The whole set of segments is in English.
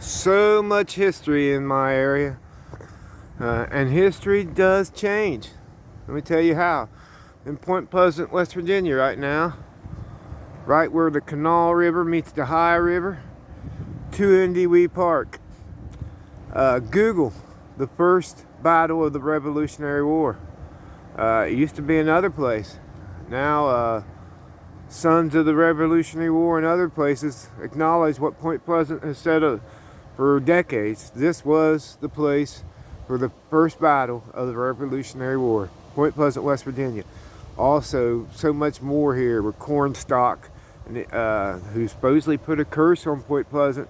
So much history in my area, and history does change. Let me tell you how. In Point Pleasant, West Virginia right now, right where the Kanawha River meets the Ohio River, 2NDWE Park. Google the first battle of the Revolutionary War. It used to be another place. Now, Sons of the Revolutionary War and other places acknowledge what Point Pleasant has said for decades. This was the place for the first battle of the Revolutionary War. Point Pleasant, West Virginia. Also, so much more here with Cornstalk, who supposedly put a curse on Point Pleasant,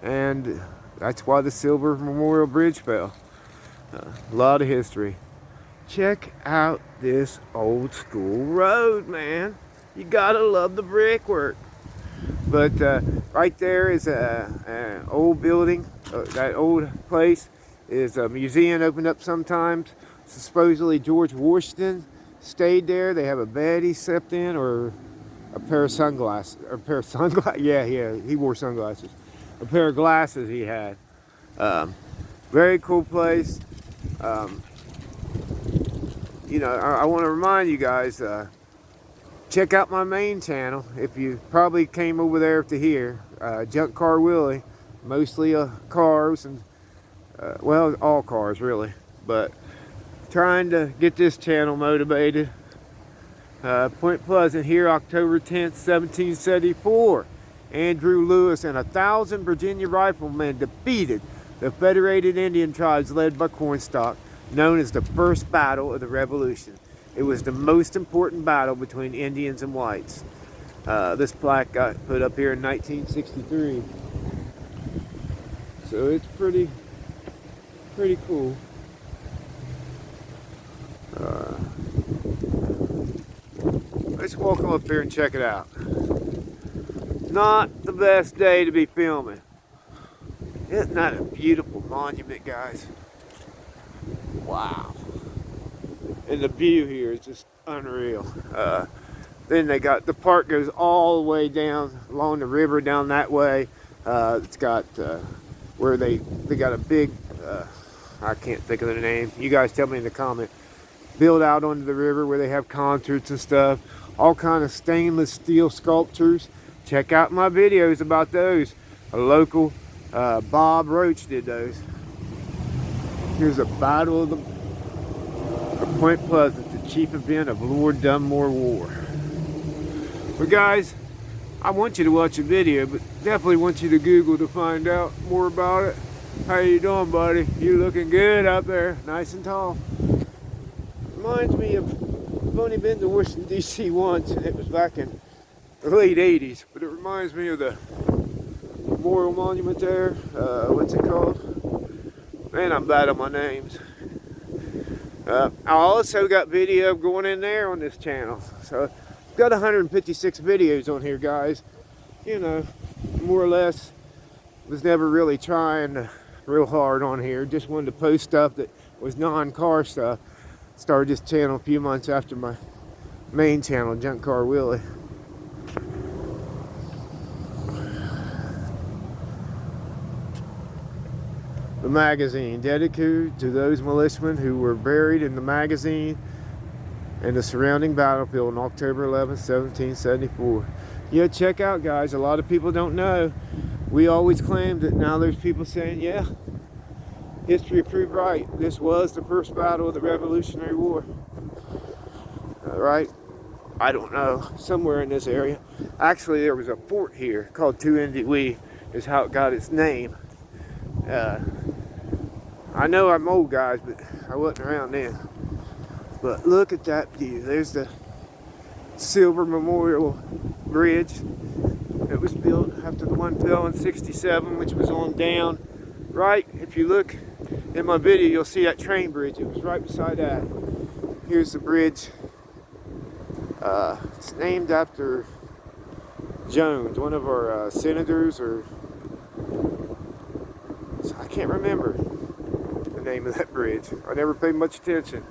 and that's why the Silver Memorial Bridge fell. A lot of history. Check out this old school road, man. You gotta love the brickwork. But right there is an old building. That old place is a museum opened up sometimes. Supposedly George Washington stayed there. They have a bed he slept in, or a pair of sunglasses. Yeah, he wore sunglasses. A pair of glasses he had. Very cool place. I want to remind you guys, check out my main channel. If you probably came over there to here, Junk Car Willie, mostly cars and well, all cars really, but trying to get this channel motivated. Point Pleasant here, October 10th, 1774. Andrew Lewis and 1,000 Virginia riflemen defeated the Federated Indian tribes led by Cornstalk, known as the First Battle of the Revolution. It was the most important battle between Indians and whites. This plaque got put up here in 1963. So it's pretty cool. Let's walk up here and check it out. Not the best day to be filming. Isn't that a beautiful monument, guys? Wow. And the view here is just unreal. Then they got, the park goes all the way down along the river down that way. It's got where they got a big, I can't think of the name. You guys tell me in the comment. Build out onto the river where they have concerts and stuff. All kind of stainless steel sculptures. Check out my videos about those. A local Bob Roach did those. Here's a battle of Point Pleasant, the chief event of Lord Dunmore War. But guys, I want you to watch a video, but definitely want you to Google to find out more about it. How you doing, buddy? You looking good out there, nice and tall. Reminds me of, I've only been to Washington, D.C. once, and it was back in the late 80s, but it reminds me of the memorial monument there. What's it called? Man, I'm bad on my names. I also got video going in there on this channel. So I've got 156 videos on here, guys. You know, more or less, was never really trying real hard on here. Just wanted to post stuff that was non-car stuff. Started this channel a few months after my main channel, Junk Car Willie. The magazine, dedicated to those militiamen who were buried in the magazine and the surrounding battlefield on October 11, 1774. Yeah, check out, guys. A lot of people don't know. We always claimed that. Now there's people saying, yeah, history proved right. This was the first battle of the Revolutionary War. Right? I don't know. Somewhere in this area. Actually, there was a fort here called 2NDWE, is how it got its name. I know I'm old, guys, but I wasn't around then. But look at that view. There's the Silver Memorial Bridge. It was built after the one fell in 67, which was on down. Right, if you look in my video, you'll see that train bridge. It was right beside that. Here's the bridge. It's named after Jones, one of our senators, or I can't remember the name of that bridge. I never paid much attention.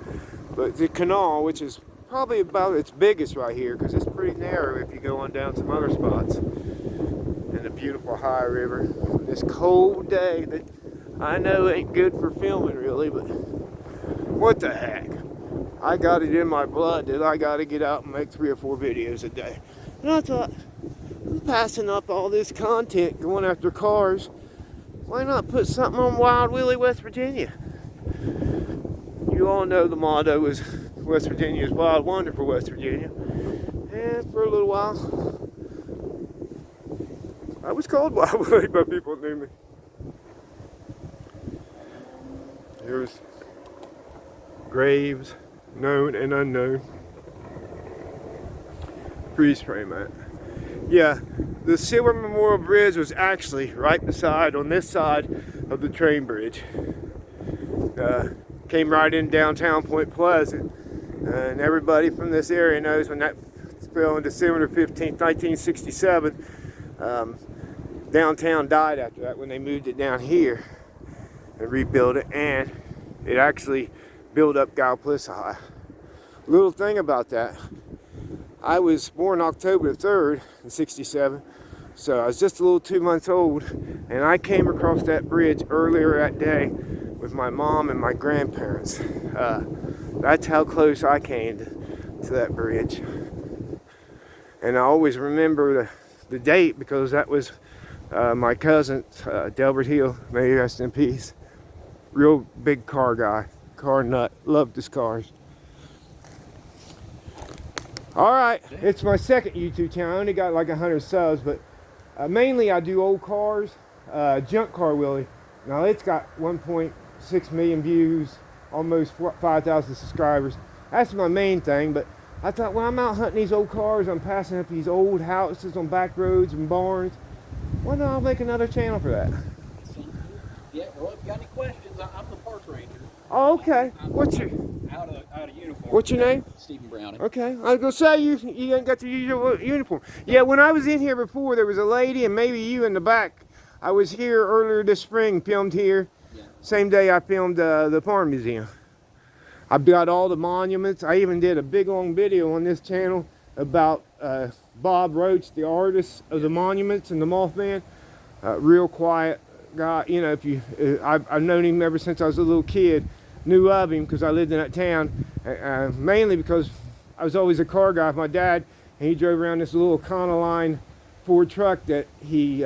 But the canal, which is probably about its biggest right here, because it's pretty narrow if you go on down some other spots. And the beautiful Ohio River. This cold day that I know ain't good for filming really, but what the heck? I got it in my blood that I got to get out and make 3 or 4 videos a day. And I thought, I'm passing up all this content going after cars. Why not put something on Wild Willie, West Virginia? You all know the motto is West Virginia is wild, wonderful West Virginia. And for a little while, I was called Wild Willie by people that knew me. Here's graves, known and unknown. Freeze frame mat. Yeah, the Silver Memorial Bridge was actually right beside, on this side of the train bridge. Came right in downtown Point Pleasant. And everybody from this area knows when that fell on December 15th, 1967, downtown died after that when they moved it down here and rebuilt it, and it actually built up Gallipolis High. Little thing about that, I was born October 3rd in 67, so I was just a little 2 months old, and I came across that bridge earlier that day with my mom and my grandparents. That's how close I came to that bridge. And I always remember the date because that was my cousin, Delbert Hill, may he rest in peace. Real big car guy, car nut, loved his cars. All right, it's my second YouTube channel. I only got like 100 subs, but mainly I do old cars, Junk Car Willie. Now it's got 1.6 million views, almost 5,000 subscribers. That's my main thing, but I thought, well, I'm out hunting these old cars, I'm passing up these old houses on back roads and barns. Why not I'll make another channel for that? Yeah, well, if you got any questions, I'm the park ranger. Oh, okay. What's your out of uniform? What's your name? Stephen Browning. Okay. I was gonna say you ain't got to use your uniform. Yeah, when I was in here before, there was a lady and maybe you in the back. I was here earlier this spring, filmed here. Yeah. Same day I filmed the Farm Museum. I've got all the monuments. I even did a big long video on this channel about Bob Roach, the artist of the monuments and the Mothman. Real quiet guy. You know, I've known him ever since I was a little kid. Knew of him because I lived in that town. Mainly because I was always a car guy with my dad, and he drove around this little Econoline Ford truck that he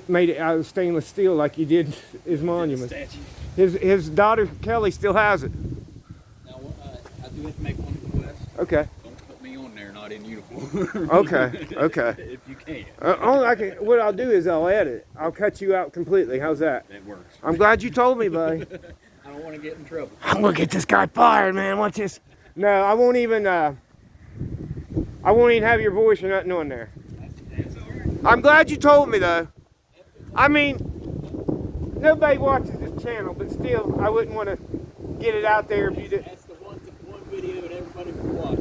made it out of stainless steel like he did his monument. His daughter Kelly still has it. Now I do have to make one request. Okay. Don't put me on there, not in uniform. Okay. Okay. If you can. What I'll do is I'll edit it. I'll cut you out completely. How's that? That works. I'm glad you told me, buddy. I don't want to get in trouble. I'm gonna get this guy fired, man. Watch this. No, I won't even have your voice or nothing on there. That's all right. I'm glad you told me though. I mean, nobody watches this channel, but still, I wouldn't want to get it out there if you did. That's the one video that everybody would watch.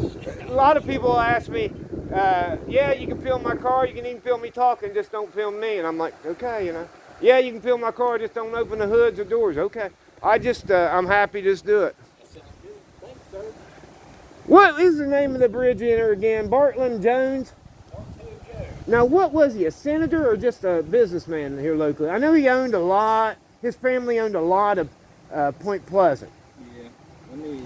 A lot of people ask me, yeah, you can film my car, you can even film me talking, just don't film me. And I'm like, okay, you know. Yeah, you can film my car, just don't open the hoods or doors. Okay. I'm happy to just do it. That sounds good. Thanks, sir. What is the name of the bridge in there again? Bartland Jones? Now, what was he, a senator or just a businessman here locally? I know he owned a lot. His family owned a lot of Point Pleasant. Yeah. Let me,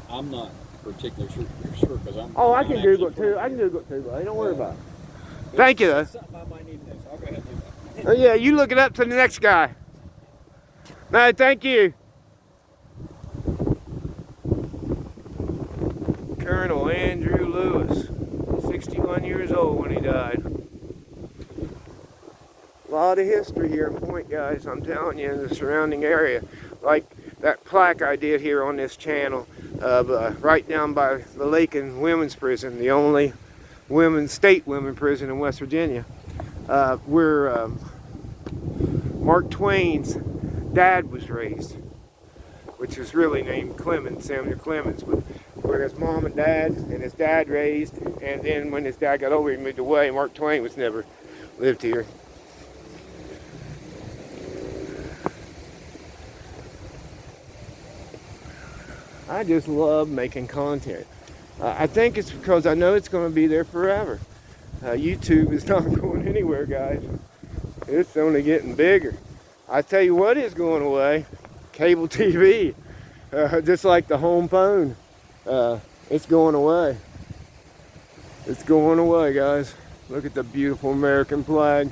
I'm not particularly sure because I'm... Oh, I can Google it too. I can Google it too, buddy. Don't worry about it. Thank you, though. Something I might need to know, so I'll go ahead and do that. Oh, yeah, you look it up to the next guy. No, thank you. Colonel Andrew Lewis, 61 years old when he died. A lot of history here in Point, guys, I'm telling you, in the surrounding area. Like that plaque I did here on this channel of right down by the Lakin Women's Prison, the only state women prison in West Virginia, where Mark Twain's dad was raised, which is really named Clemens, Samuel Clemens, but where his mom and dad and his dad raised, and then when his dad got older he moved away. Mark Twain was never lived here. I just love making content. I think it's because I know it's going to be there forever. YouTube is not going anywhere, guys. It's only getting bigger. I tell you what is going away, cable TV. Just like the home phone. It's going away. It's going away, guys. Look at the beautiful American flag.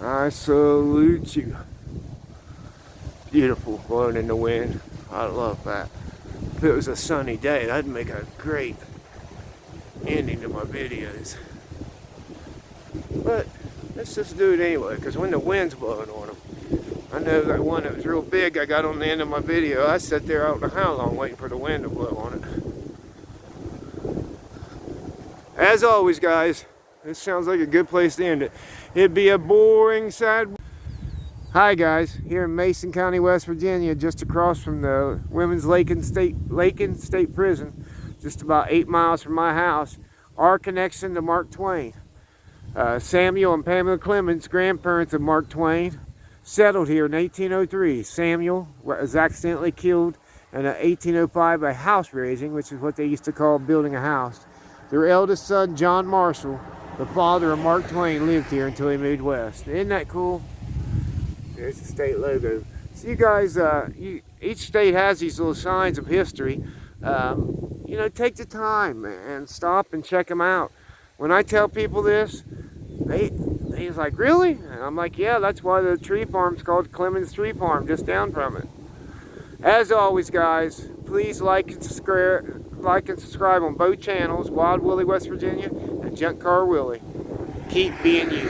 I salute you. Beautiful, blowing in the wind. I love that. If it was a sunny day, that'd make a great ending to my videos. But let's just do it anyway, because when the wind's blowing on them, I know that one that was real big I got on the end of my video. I sat there, I don't know how long, waiting for the wind to blow on it. As always, guys, this sounds like a good place to end it. It'd be a boring, sad... Hi guys, here in Mason County, West Virginia, just across from the Women's Lakin State Prison, just about 8 miles from my house, our connection to Mark Twain. Samuel and Pamela Clemens, grandparents of Mark Twain, settled here in 1803. Samuel was accidentally killed in 1805 by house raising, which is what they used to call building a house. Their eldest son, John Marshall, the father of Mark Twain, lived here until he moved west. Isn't that cool? There's the state logo. So you guys, each state has these little signs of history. You know, take the time and stop and check them out. When I tell people this, he's like, really? And I'm like, yeah, that's why the tree farm's called Clemens Tree Farm, just down from it. As always, guys, please like and subscribe on both channels, Wild Willie West Virginia and Junk Car Willie. Keep being you.